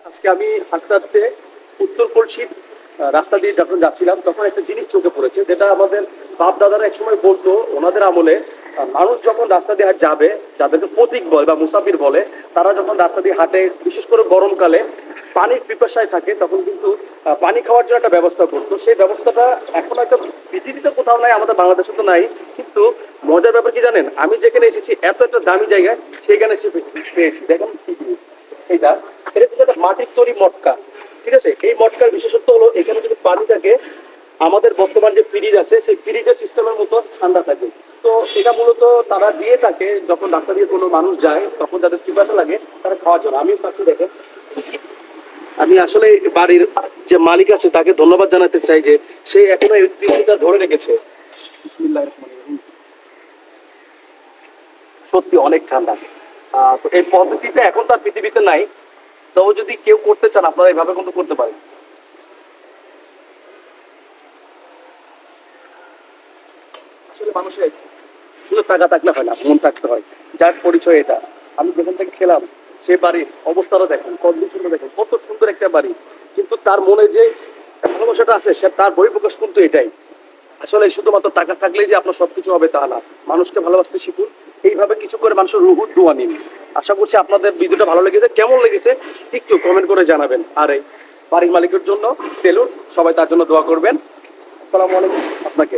আজকে আমি হাঁটতে হাঁটতে উত্তর পশ্চিম রাস্তা দিয়ে যখন যাচ্ছিলাম তখন একটা জিনিস চোখে পড়েছে, যেটা আমাদের বাপ দাদারা একসময় বলতো। ওনাদের আমলে মানুষ যখন রাস্তা দিয়ে যাবে, যাদেরকে পথিক বলে বা মুসাফির বলে, তারা যখন রাস্তা দিয়ে হাঁটে, বিশেষ করে গরমকালে পানির পিপাসায় থাকে, তখন কিন্তু পানি খাওয়ার জন্য একটা ব্যবস্থা করতো। সেই ব্যবস্থাটা এখন একটা পৃথিবীতে কোথাও নাই, আমাদের বাংলাদেশে তো নাই। কিন্তু মজার ব্যাপার কি জানেন, আমি যেখানে এসেছি এত একটা দামি জায়গায়, সেখানে এসে পেয়েছি। দেখেন এইটা, এটা কিন্তু একটা মাটির তৈরি মটকা। ঠিক আছে, এই মটকার বিশেষত্ব হলো এখানে যদি পানি থাকে, আমাদের বর্তমান যে ফ্রিজ আছে সেই ফ্রিজের সিস্টেমের মতো ঠান্ডা থাকে। তো এটা মূলত তারা দিয়ে থাকে যখন রাস্তা দিয়ে কোনো মানুষ যায়, তখন যাদের পিপাসা লাগে তারা খাওয়ার জন্য। আমিও পাচ্ছি, দেখেন। আমি আসলে বাড়ির যে মালিক আছে তাকে ধন্যবাদ জানাতে চাই যে সে এখনো এই ঐতিহ্যটা ধরে রেখেছে। বিসমিল্লাহির রহমানির রহিম। সত্যি অনেক ঠান্ডা। তো এই পদ্ধতিটা এখন তো আর পৃথিবীতে নাই। তো যদি কেউ করতে চান, আপনারা এইভাবে কিন্তু করতে পারেন। আসলে মানুষের শুধু টাকা থাকলে হয় না, মন থাকতে হয়। যার পরিচয় এটা। আমি যেখান থেকে খেলাম, সে বাড়ির অবস্থাটা দেখেন, কন্ডিশনটা দেখেন, কত সুন্দর একটা বাড়ি। কিন্তু তার মনে যে ভালোবাসাটা আছে, সে তার বহিঃপ্রকাশ কিন্তু এটাই। আসলে শুধুমাত্র টাকা থাকলেই যে আপনার সবকিছু হবে তা না। মানুষকে ভালোবাসতে শিখুন, এইভাবে কিছু করে মানুষের রুহুর দোয়া নিন। আশা করছি আপনাদের ভিডিওটা ভালো লেগেছে। কেমন লেগেছে একটু কমেন্ট করে জানাবেন। আর এই বাড়ির মালিকের জন্য সেলুট, সবাই তার জন্য দোয়া করবেন। আসসালামু আলাইকুম আপনাকে।